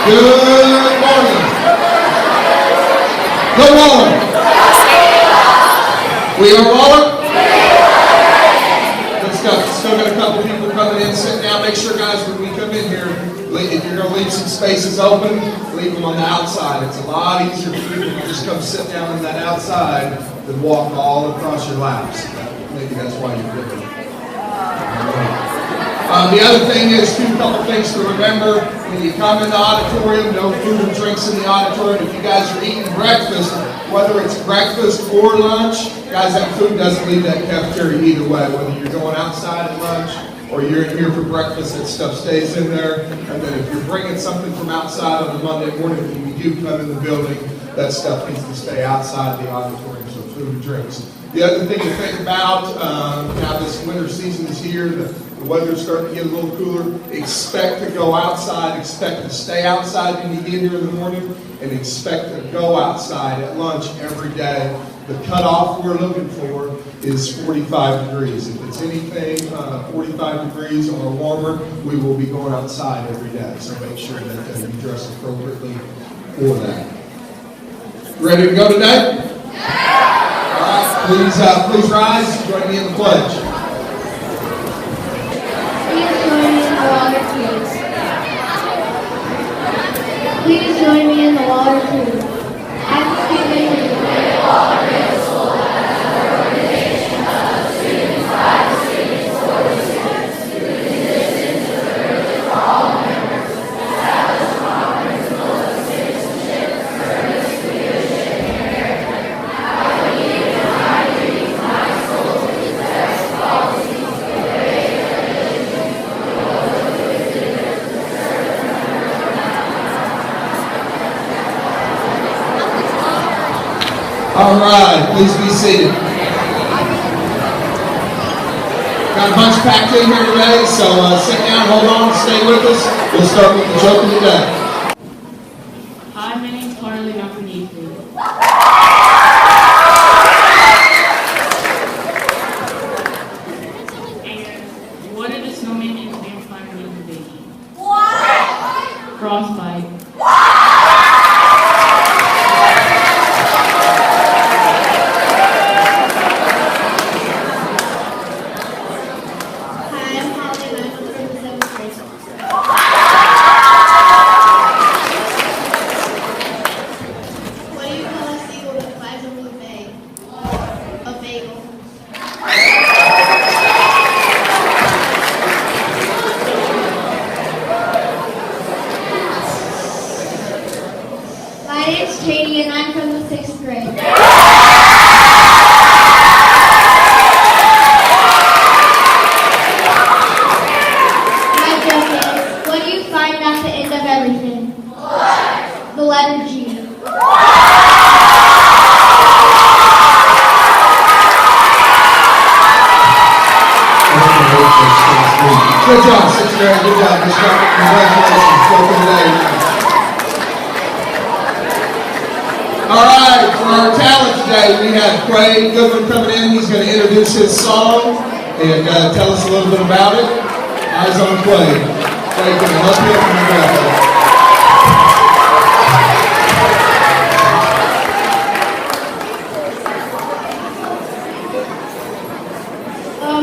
Good morning. Good morning. We are rolling. Let's go. Still got a couple people coming in, sitting down. Make sure, guys, when we come in here, if you're going to leave some spaces open, leave them on the outside. It's a lot easier for people to just come sit down on that outside than walk all across your laps. Maybe that's why you're doing it. The other thing is, a couple things to remember. When you come in the auditorium, no food and drinks in the auditorium. If you guys are eating breakfast, whether it's breakfast or lunch, guys, that food doesn't leave that cafeteria either way. Whether you're going outside at lunch or you're in here for breakfast, that stuff stays in there. And then if you're bringing something from outside on a Monday morning, when we do come in the building, that stuff needs to stay outside the auditorium, so food and drinks. The other thing to think about, now this winter season is here, the weather's starting to get a little cooler. Expect to go outside, expect to stay outside when you get here in the morning, and expect to go outside at lunch every day. The cutoff we're looking for is 45 degrees. If it's anything 45 degrees or warmer, we will be going outside every day. So make sure that you dress appropriately for that. Ready to go today? All right, please rise. Join me in the pledge. Please join me in the water, please. I'm speaking in the water middle school as an organization of students, private students, for the students, student conditions, and service for all members, establish strong principles of citizenship, service, leadership, and character. How we need to high duties, high schools, with best policies, the ways of religion, the roles of visitors, the service members of All right, please be seated. Got a bunch packed in here today, so sit down, hold on, stay with us. We'll start with the joke of the day. Hi, my name's Carly, I'm from Enid. And what are the snowman and vampire in the baby? What? Frostbite. My name's Katie and I'm from the 6th grade. My joke is, what do you find at the end of everything? What? The letter G. Good job, 6th grade. Good job. Congratulations. Welcome today. All right, for our talent today, we have Craig Goodwin coming in. He's going to introduce his song and tell us a little bit about it. Eyes on Craig. Craig, can I help you from the graphic?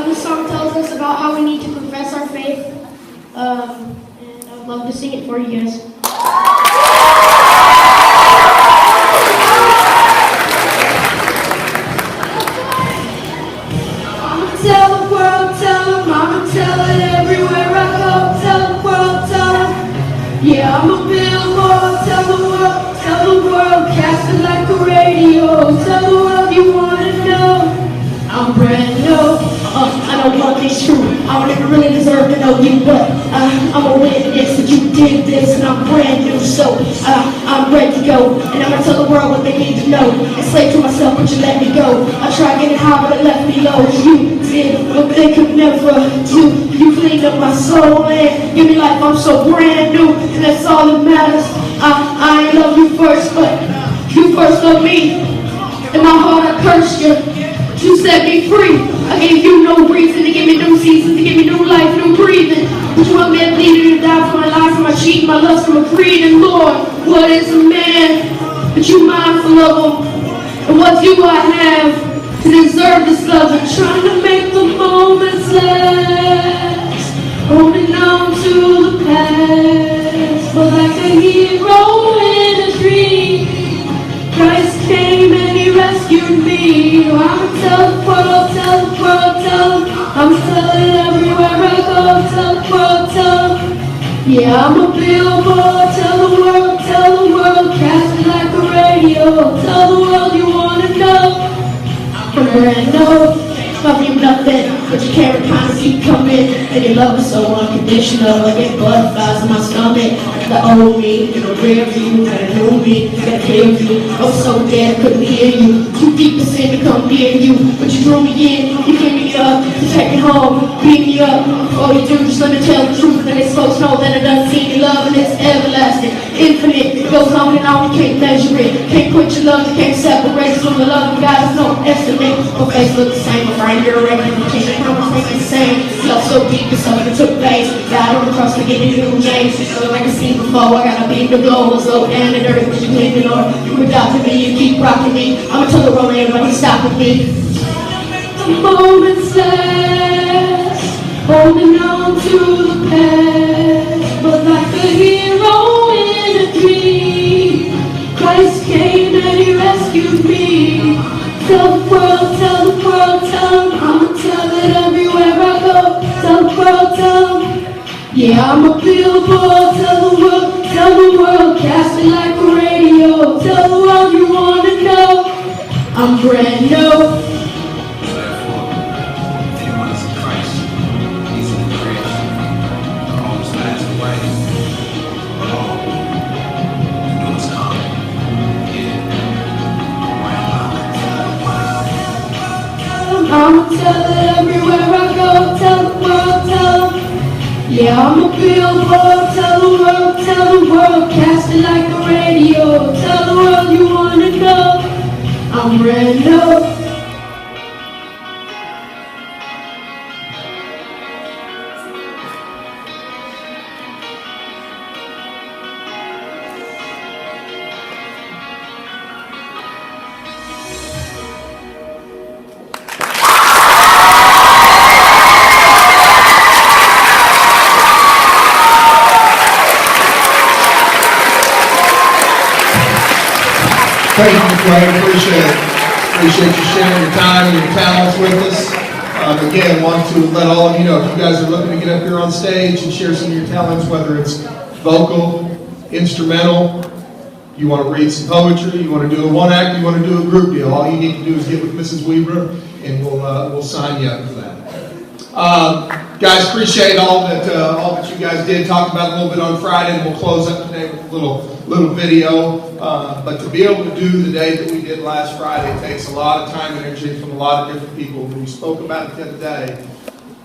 This song tells us about how we need to confess our faith, and I would love to sing it for you guys. Tell the world, tell them, Mama, tell it everywhere I go. Tell the world, tell them, yeah, I'm a billboard. Tell the world, cast it like a radio. Tell the world you wanna know, I'm brand new. I know one thing's true, I don't even really deserve to know you, but I'm a witness that you did this, and I'm brand new, so I'm ready to go, and I'm gonna tell the world what they need to know. Enslaved to myself, but you let me go. I tried getting high, but it left me low. You did what they could never do. You cleaned up my soul, and give me life, I'm so brand new, and that's all that matters. I ain't love you first, but you first loved me. In my heart, I cursed you. You set me free. I gave you no reason to give me new seasons, to give me new life, new breathing. But you want me to leave you to die for my life, for my cheat, my lust from a creed, and Lord, what is a man that you mindful of him? And what do I have to deserve this love? And trying to make the moments last, holding on to the past, but like a hero in a dream, Christ came and he rescued me. I'ma tell the world, tell the world, tell them. I'ma tell it everywhere I go, tell the world, tell them. Yeah, I'm a billboard, tell the world, cast it like a radio, tell the world you wanna know. I know love you nothing, but you can't kind of keep coming, and your love is so unconditional. I get butterflies in my stomach. The old me, in the rear view, and a new me, got a clear view. I was so dead I couldn't hear you. Too deep to sin to come near you, but you drew me in, you cleaned me up, you take me home, beat me up. All you do is let me tell the truth, and these folks know that it doesn't see your love, and it's everlasting, infinite. It goes on and on, you can't measure it. Can't quit your love, you can't separate us from the love of God. There's no estimate. My face look the same, my brain you're ready. You can't promise ain't the same. Love so deep, it's something that took place. God on the cross to get a new name. So like I seen before, I gotta be the glow. So down and dirty, but you clean me, Lord. You adopted me, you keep rocking me. I'ma tell the road, ain't nobody stopping me. The moments last, holding on to the past, but like a hero in a dream, Christ came and he rescued me. Tell the world, tell the world, tell them. I'ma tell it everywhere I go. Tell the world, tell them. Yeah, I'm a billboard, tell the world, cast it like a radio. Tell the world you wanna know. I'm brand new. I'ma tell it everywhere I go, tell the world, tell them. Yeah, I'm a billboard, tell the world, cast it like a radio. Tell the world you wanna know, I'm brand new. Thank you, Frank. Appreciate it. Appreciate you sharing your time and your talents with us. Again, want to let all of you know if you guys are looking to get up here on stage and share some of your talents, whether it's vocal, instrumental, you want to read some poetry, you want to do a one act, you want to do a group deal. All you need to do is get with Mrs. Weaver, and we'll sign you up for that. Guys, appreciate all that you guys did. Talked about a little bit on Friday, and we'll close up today with a little video. But to be able to do the day that we did last Friday takes a lot of time and energy from a lot of different people. When we spoke about it the other day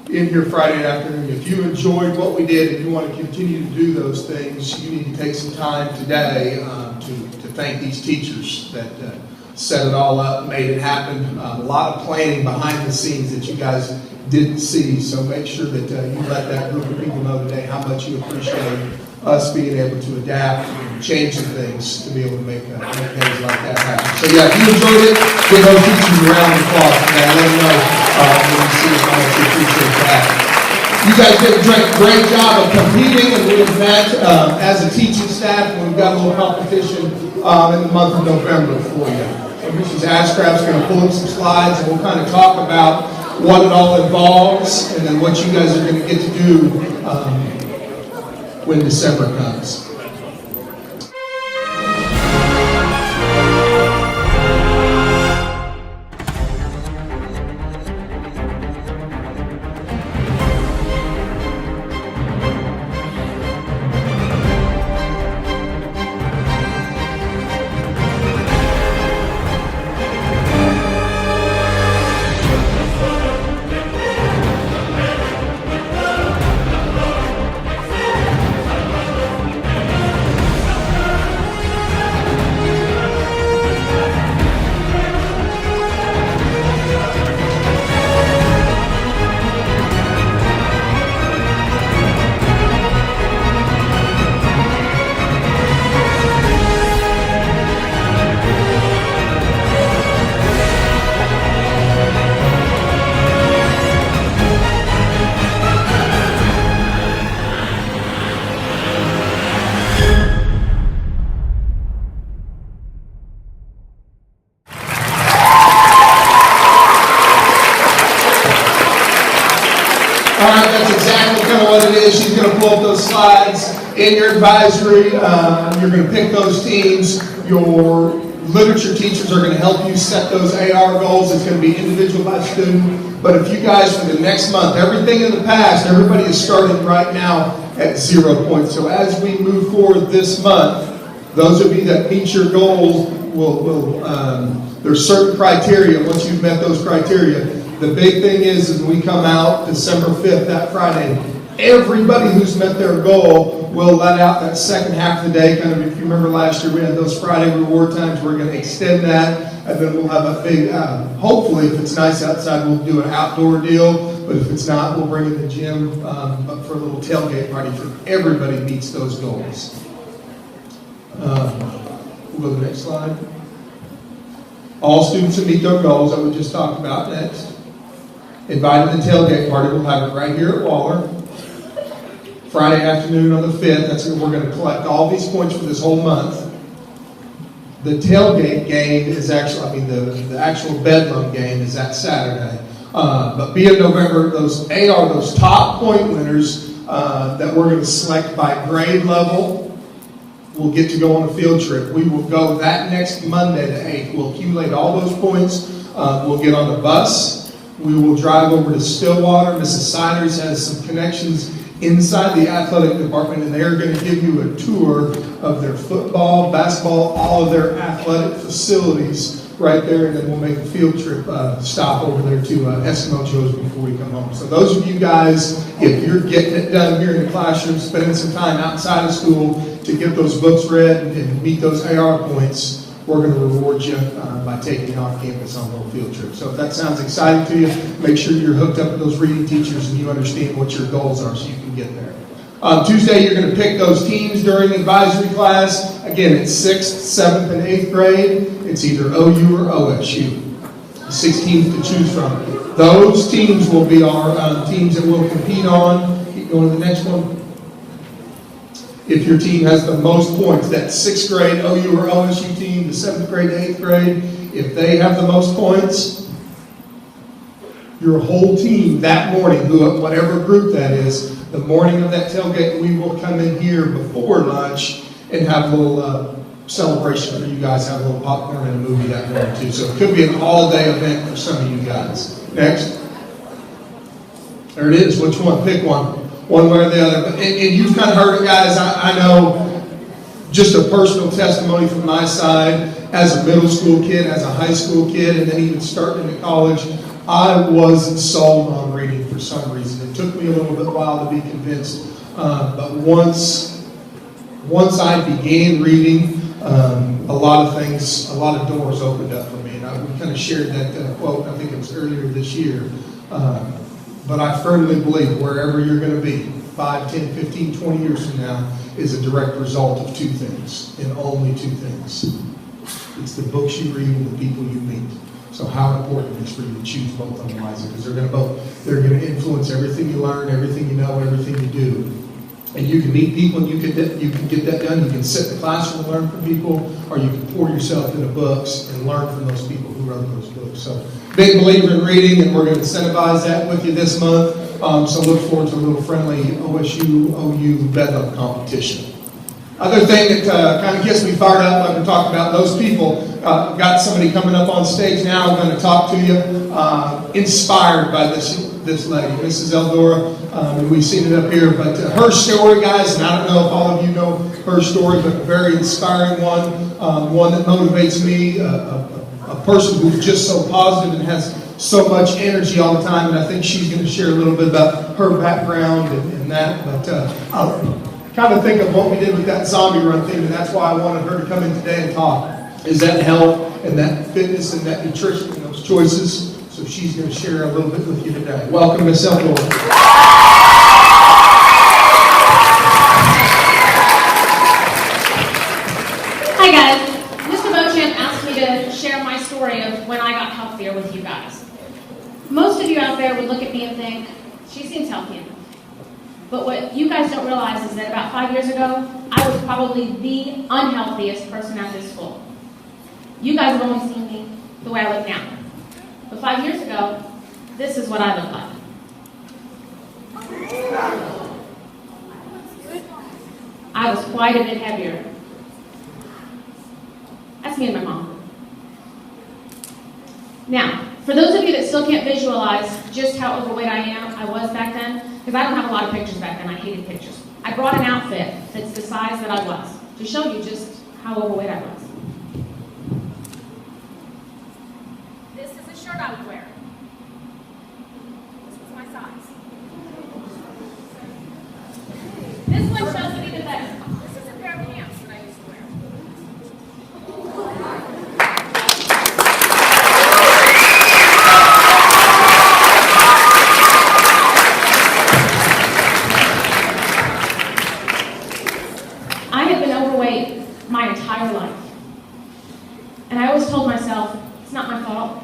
in here Friday afternoon, if you enjoyed what we did and you want to continue to do those things, you need to take some time today to thank these teachers that set it all up, made it happen. A lot of planning behind the scenes that you guys didn't see. So make sure that you let that group of people know today how much you appreciate us being able to adapt and change some things to be able to make things like that happen. So yeah, if you enjoyed it, give those teachers a round of applause today. Let them know when you see how much you appreciate that. You guys did a great job of competing, and we've met as a teaching staff, and we've got a little competition in the month of November for you. So Mrs. Ashcraft's going to pull up some slides, and we'll kind of talk about what it all involves, and then what you guys are going to get to do when December comes. In your advisory, you're going to pick those teams. Your literature teachers are going to help you set those AR goals. It's going to be individual by student. But if you guys, for the next month, everything in the past, everybody is starting right now at 0 points. So as we move forward this month, those of you that meet your goals there's certain criteria. Once you've met those criteria, the big thing is when we come out December 5th, that Friday, everybody who's met their goal will let out that second half of the day. Kind of, if you remember last year, we had those Friday reward times. We're going to extend that, and then we'll have a big, hopefully, if it's nice outside, we'll do an outdoor deal. But if it's not, we'll bring in the gym for a little tailgate party for everybody meets those goals. We'll go to the next slide. All students that meet their goals that we just talked about next. Invited to the tailgate party. We'll have it right here at Waller. Friday afternoon on the 5th. That's when we're going to collect all these points for this whole month. The tailgate game is actually, the actual Bedlam game is that Saturday. But be in November, those top point winners that we're going to select by grade level will get to go on a field trip. We will go that next Monday, the 8th. We'll accumulate all those points. We'll get on the bus. We will drive over to Stillwater. Mrs. Siders has some connections inside the athletic department, and they're going to give you a tour of their football, basketball, all of their athletic facilities right there, and then we'll make a field trip stop over there to Eskimo Joe's before we come home. So those of you guys, if you're getting it done here in the classroom, spending some time outside of school to get those books read and meet those AR points, we're going to reward you by taking you off campus on a little field trip. So if that sounds exciting to you, make sure you're hooked up with those reading teachers and you understand what your goals are so you can get there. Tuesday, you're going to pick those teams during advisory class. Again, it's 6th, 7th, and 8th grade. It's either OU or OSU. 6 teams to choose from. Those teams will be our teams that we'll compete on. Keep going to the next one. If your team has the most points, that 6th grade OU or OSU team, the 7th grade to 8th grade, if they have the most points, your whole team that morning, whatever group that is, the morning of that tailgate, we will come in here before lunch and have a little celebration for you guys, have a little popcorn and a movie that morning too. So it could be an all-day event for some of you guys. Next. There it is. Which one? Pick one way or the other. And you've kind of heard it, guys. I know just a personal testimony from my side as a middle school kid, as a high school kid, and then even starting into college, I wasn't sold on reading for some reason. It took me a little bit while to be convinced. But once I began reading, a lot of doors opened up for me. And we kind of shared that quote, I think it was earlier this year. But I firmly believe wherever you're going to be, 5, 10, 15, 20 years from now, is a direct result of 2 things, and only 2 things. It's the books you read and the people you meet. So how important it is for you to choose both of them wisely, because they're going to influence everything you learn, everything you know, everything you do. And you can meet people and you can get that done. You can sit in the classroom and learn from people, or you can pour yourself into books and learn from those people who wrote those books. So big believer in reading, and we're going to incentivize that with you this month. So look forward to a little friendly OSU-OU Bedlam competition. Other thing that kind of gets me fired up, I've been talking about those people. Got somebody coming up on stage now. I'm going to talk to you. Inspired by this lady, Mrs. Eldora. And we've seen it up here. But her story, guys, and I don't know if all of you know her story, but a very inspiring one. One that motivates me. A person who's just so positive and has so much energy all the time. And I think she's going to share a little bit about her background and that. But I'll kind of think of what we did with that zombie run thing, and that's why I wanted her to come in today and talk, is that health and that fitness and that nutrition and those choices. So she's going to share a little bit with you today. Welcome, Miss Eldora. Hi guys. Mr. Beauchamp asked me to share my story of when I got healthier with you guys. Most of you out there would look at me and think, she seems healthy enough. But what you guys don't realize is that about 5 years ago, I was probably the unhealthiest person at this school. You guys have only seen me the way I look now. But 5 years ago, this is what I look like. I was quite a bit heavier. That's me and my mom. Now, for those of you that still can't visualize just how overweight I was back then, because I don't have a lot of pictures back then, I hated pictures. I brought an outfit that's the size that I was to show you just how overweight I was. This is a shirt I would wear. This was my size. This one shows it even better. This is a pair of pants that I used to wear. I had been overweight my entire life. And I always told myself, it's not my fault.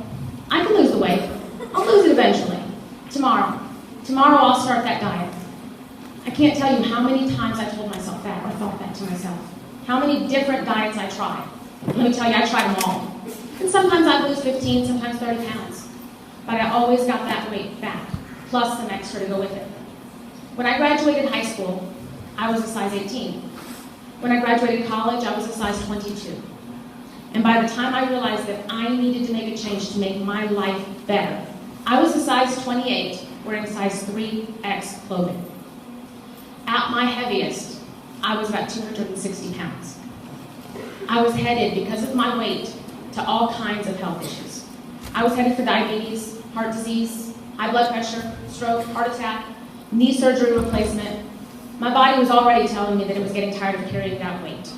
I can lose the weight. I'll lose it eventually. Tomorrow. Tomorrow I'll start that diet. I can't tell you how many times I told myself that or thought that to myself. How many different diets I tried. Let me tell you, I tried them all. And sometimes I'd lose 15, sometimes 30 pounds. But I always got that weight back, plus some extra to go with it. When I graduated high school, I was a size 18. When I graduated college, I was a size 22. And by the time I realized that I needed to make a change to make my life better, I was a size 28, wearing size 3X clothing. At my heaviest, I was about 260 pounds. I was headed, because of my weight, to all kinds of health issues. I was headed for diabetes, heart disease, high blood pressure, stroke, heart attack, knee surgery replacement. My body was already telling me that it was getting tired of carrying that weight.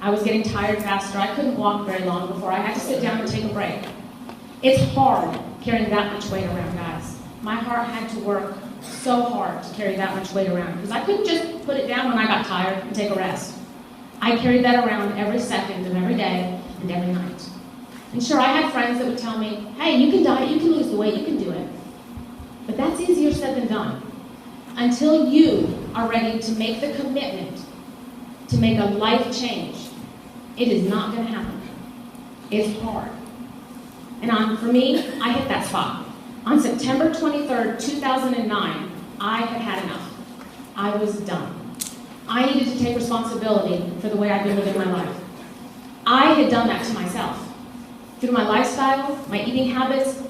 I was getting tired faster. I couldn't walk very long before I had to sit down and take a break. It's hard carrying that much weight around, guys. My heart had to work so hard to carry that much weight around because I couldn't just put it down when I got tired and take a rest. I carried that around every second of every day and every night. And sure, I had friends that would tell me, hey, you can diet, you can lose the weight, you can do it. But that's easier said than done. Until you are ready to make the commitment to make a life change, it is not going to happen. It's hard. And for me, I hit that spot. On September 23rd, 2009, I had had enough. I was done. I needed to take responsibility for the way I've been living my life. I had done that to myself. Through my lifestyle, my eating habits,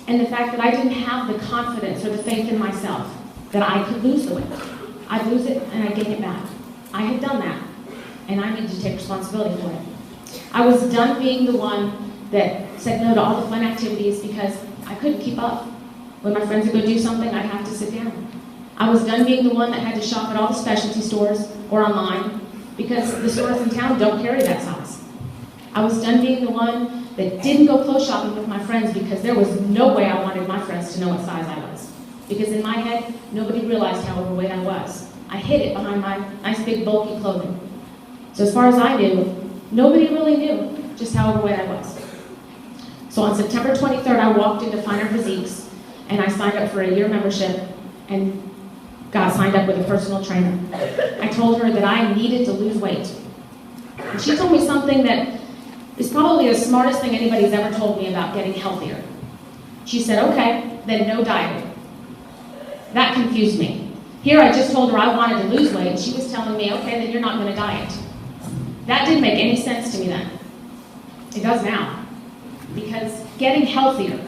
and the fact that I didn't have the confidence or the faith in myself that I could lose the weight. I'd lose it and I'd gain it back. I had done that, and I needed to take responsibility for it. I was done being the one that said no to all the fun activities because I couldn't keep up. When my friends would go do something, I'd have to sit down. I was done being the one that had to shop at all the specialty stores or online because the stores in town don't carry that size. I was done being the one that didn't go clothes shopping with my friends because there was no way I wanted my friends to know what size I was. Because in my head, nobody realized how overweight I was. I hid it behind my nice big bulky clothing. So as far as I knew, nobody really knew just how overweight I was. So on September 23rd, I walked into Finer Physiques and I signed up for a year membership and got signed up with a personal trainer. I told her that I needed to lose weight. And she told me something that is probably the smartest thing anybody's ever told me about getting healthier. She said, okay, then no dieting. That confused me. Here I just told her I wanted to lose weight, and she was telling me, okay, then you're not going to diet. That didn't make any sense to me then. It does now. Because getting healthier,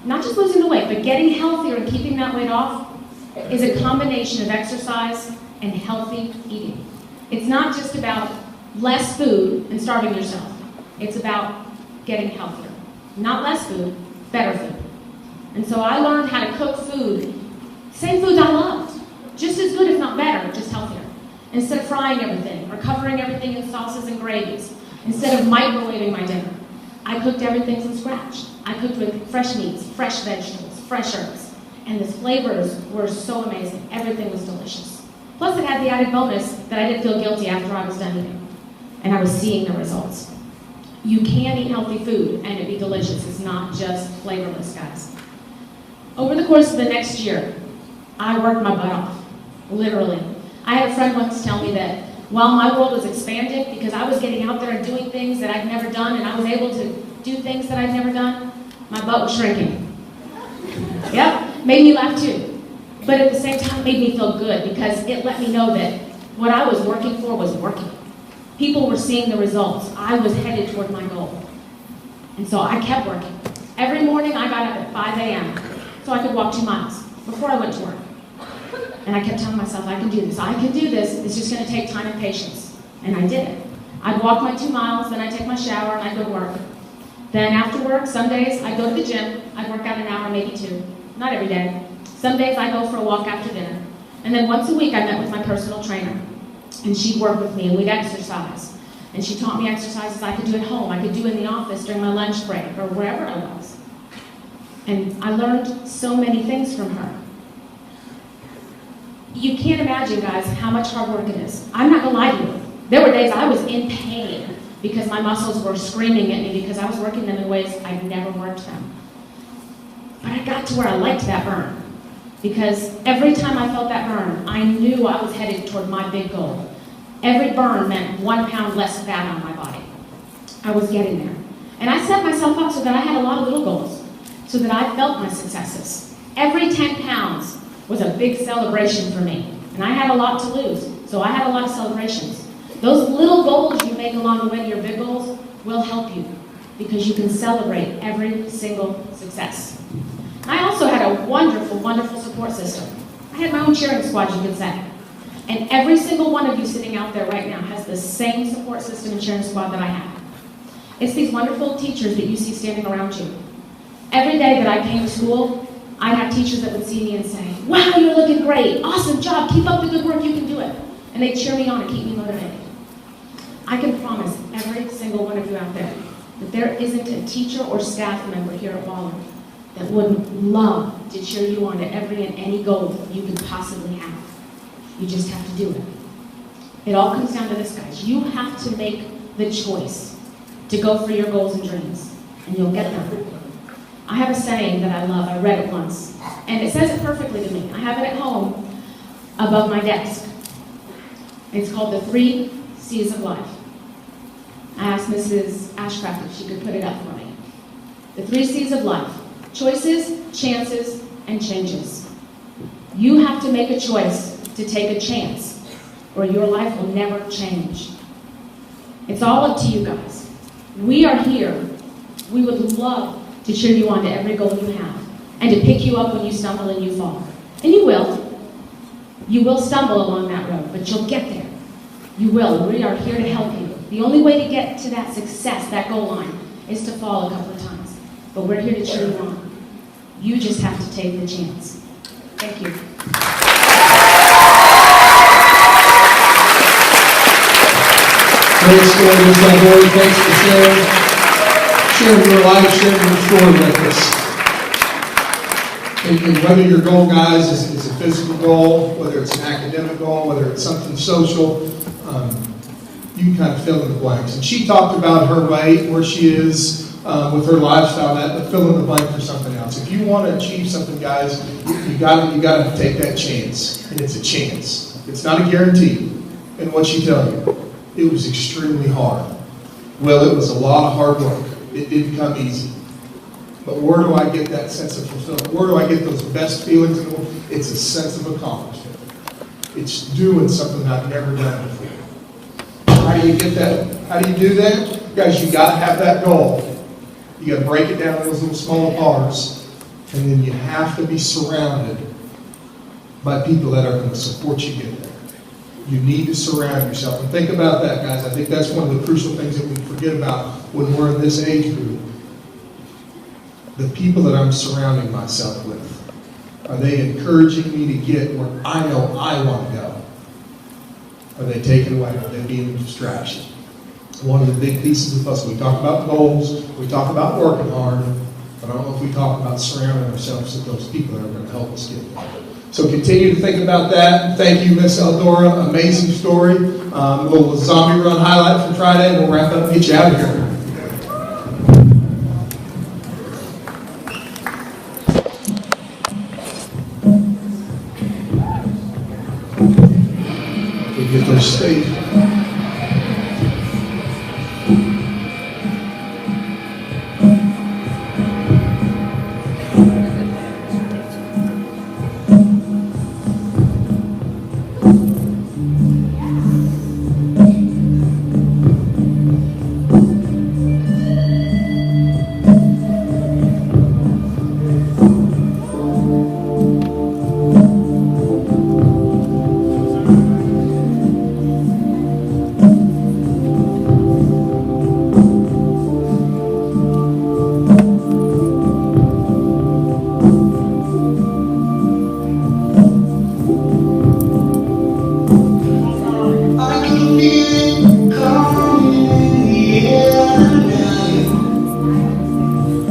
not just losing the weight, but getting healthier and keeping that weight off is a combination of exercise and healthy eating. It's not just about less food and starving yourself. It's about getting healthier. Not less food, better food. And so I learned how to cook food, same foods I loved, just as good if not better, just healthier. Instead of frying everything or covering everything in sauces and gravies, instead of microwaving my dinner, I cooked everything from scratch. I cooked with fresh meats, fresh vegetables, fresh herbs, and the flavors were so amazing. Everything was delicious. Plus it had the added bonus that I didn't feel guilty after I was done eating, and I was seeing the results. You can eat healthy food and it be delicious. It's not just flavorless, guys. Over the course of the next year, I worked my butt off, literally. I had a friend once tell me that while my world was expanded, because I was getting out there and doing things that I'd never done, and I was able to do things that I'd never done, my butt was shrinking. Yep, made me laugh too. But at the same time, made me feel good, because it let me know that What I was working for was working. People were seeing the results. I was headed toward my goal. And so I kept working. Every morning I got up at 5 a.m. so I could walk 2 miles before I went to work. And I kept telling myself, I can do this, I can do this. It's just gonna take time and patience. And I did it. I'd walk my 2 miles, then I'd take my shower, and I'd go to work. Then after work, some days I'd go to the gym. I'd work out an hour, maybe 2. Not every day. Some days I'd go for a walk after dinner. And then once a week I met with my personal trainer. And she'd work with me and we'd exercise. And she taught me exercises I could do at home, I could do in the office during my lunch break or wherever I was. And I learned so many things from her. You can't imagine, guys, how much hard work it is. I'm not gonna lie to you. There were days I was in pain because my muscles were screaming at me because I was working them in ways I'd never worked them. But I got to where I liked that burn. Because every time I felt that burn, I knew I was headed toward my big goal. Every burn meant 1 pound less fat on my body. I was getting there. And I set myself up so that I had a lot of little goals, so that I felt my successes. Every 10 pounds was a big celebration for me. And I had a lot to lose, so I had a lot of celebrations. Those little goals you make along the way to your big goals will help you, because you can celebrate every single success. I also had a wonderful, wonderful support system. I had my own cheering squad, you could say. And every single one of you sitting out there right now has the same support system and cheering squad that I had. It's these wonderful teachers that you see standing around you. Every day that I came to school, I'd have teachers that would see me and say, wow, you're looking great, awesome job, keep up the good work, you can do it. And they'd cheer me on and keep me motivated. I can promise every single one of you out there that there isn't a teacher or staff member here at Waller that wouldn't love to cheer you on to every and any goal you could possibly have. You just have to do it. It all comes down to this, guys. You have to make the choice to go for your goals and dreams, and you'll get them. I have a saying that I love. I read it once, and it says it perfectly to me. I have it at home above my desk. It's called the 3 C's of life. I asked Mrs. Ashcraft if she could put it up for me. The 3 C's of life: choices, chances, and changes. You have to make a choice to take a chance, or your life will never change. It's all up to you guys. We are here. We would love to cheer you on to every goal you have, and to pick you up when you stumble and you fall. And you will. You will stumble along that road, but you'll get there. You will. We are here to help you. The only way to get to that success, that goal line, is to fall a couple of times. But we're here to cheer you on. You just have to take the chance. Thank you. Great story, Ms. Elbory. Thanks for sharing your life, sharing your story with us. And whether your goal, guys, is a physical goal, whether it's an academic goal, whether it's something social, you can kind of fill in the blanks. And she talked about her weight, where she is with her lifestyle, but fill in the blank for something else. If you want to achieve something, guys, you got to take that chance, and it's a chance. It's not a guarantee. And what she tell you, it was extremely hard. Well, it was a lot of hard work. It didn't come easy. But where do I get that sense of fulfillment? Where do I get those best feelings in the world? It's a sense of accomplishment. It's doing something I've never done before. How do you get that? How do you do that? Guys, you got to have that goal. You got to break it down in those little small parts, and then you have to be surrounded by people that are going to support you get there. You need to surround yourself. And think about that, guys. I think that's one of the crucial things that we forget about when we're in this age group. The people that I'm surrounding myself with, are they encouraging me to get where I know I want to go? Are they taken away? Are they being a distraction? One of the big pieces of us, we talk about goals, we talk about working hard, but I don't know if we talk about surrounding ourselves with those people that are going to help us get there. So continue to think about that. Thank you, Miss Eldora. Amazing story. Little zombie run highlight for Friday, and we'll wrap up and get you out of here. We get their state.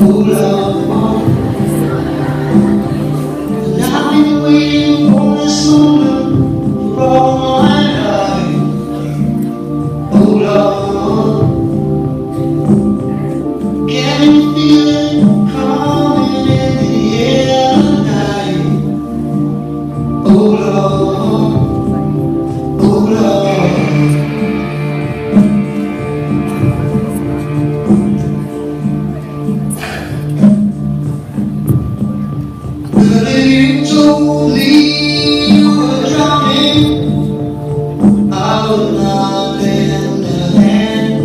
Oh Lord, and I've been waiting for this moment for all my life. Oh Lord, can you feel it coming in the air tonight? Oh Lord, oh Lord. But if you told me you were drowning, I would not lend a hand.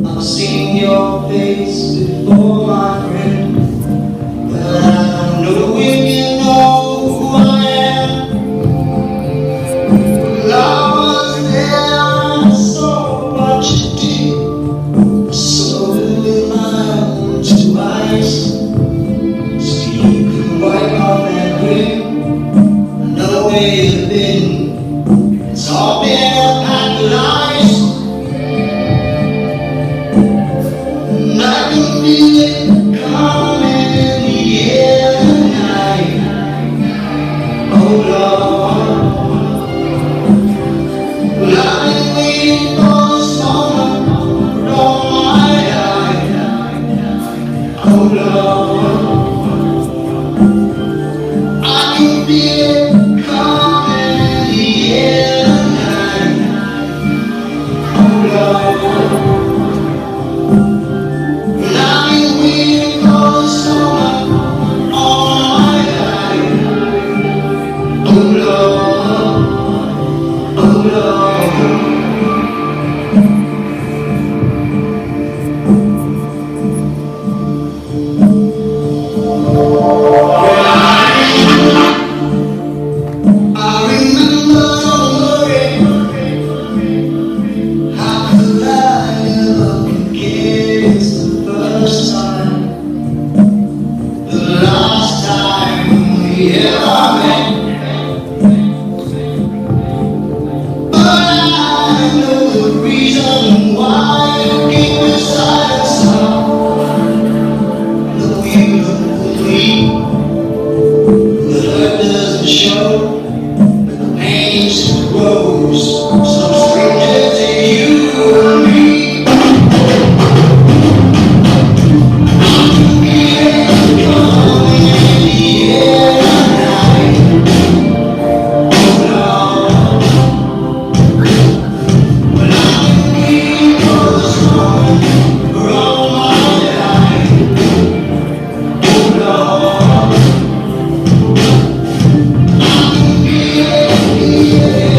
I've seen your face before, my friend, but I don't know if you know who I am. Well, I was there and I saw what you did. I saw it with my own two eyes. So you can wipe off that grin. I know where you've been. It's all been a pack of lies. And I can feel it coming in the air tonight. Oh Lord, well I've been waiting for this moment for all my life. Oh Lord, I can feel it coming in the air tonight. Oh Lord, and I've been waiting for this moment all my life. Oh Lord, oh Lord. I remember wondering, how could I ever forget the first time, the last time we ever met. But I know the reason why you keep me silent now. No, you don't believe, the hurt doesn't show. Pains and woes, some stranger to you and me. I can feel it coming in the air tonight. Oh Lord, well I've been waiting for this moment for all my life. Oh Lord, I can feel it in the air.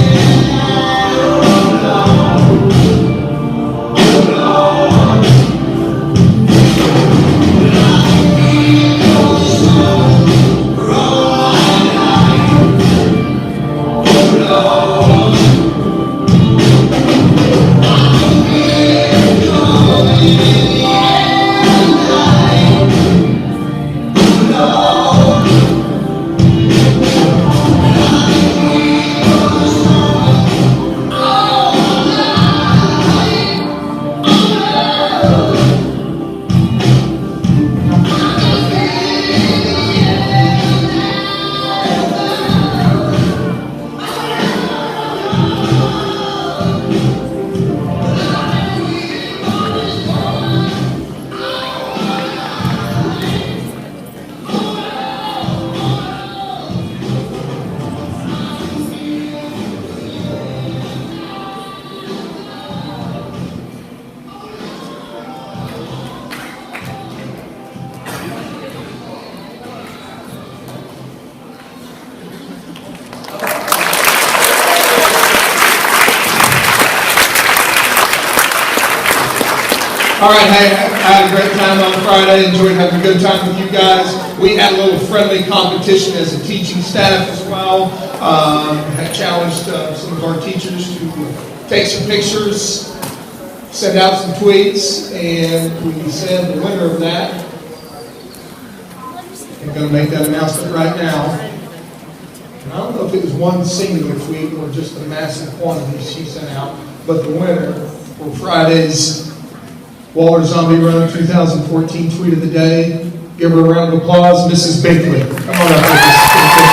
All right, hey, I had a great time on Friday, enjoyed having a good time with you guys. We had a little friendly competition as a teaching staff as well. Had challenged some of our teachers to take some pictures, send out some tweets, and we said the winner of that, I'm going to make that announcement right now. And I don't know if it was one singular tweet or just a massive quantity she sent out, but the winner for Friday's Waller Zombie Run 2014 Tweet of the Day. Give her a round of applause, Mrs. Binkley. Come on up here, Mrs. Binkley.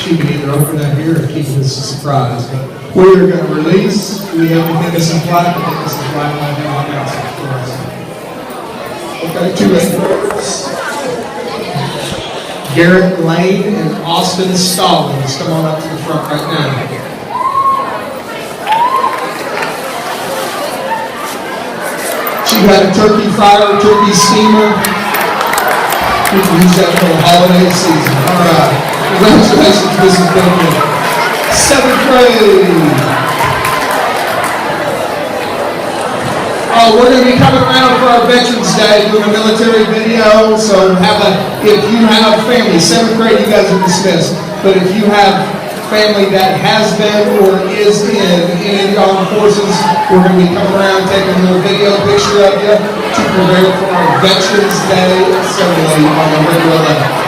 She can either open that here or keep this a surprise. But we are going to release. We have to get us some plaque. Get us some plaque. I have an announcement for us. Okay, two records. Garrett Lane and Austin Stallings. Come on up to the front right now. She had a turkey fryer, turkey steamer. We can use that for the holiday season. All right. Congratulations, Mrs. Binkley. 7th grade. Oh, we're going to be coming around for our Veterans Day doing a military video. So if you have family, 7th grade, you guys are dismissed. But if you have family that has been or is in the armed forces, we're going to be coming around taking a little video picture of you to prepare for our Veterans Day assembly on November 11th.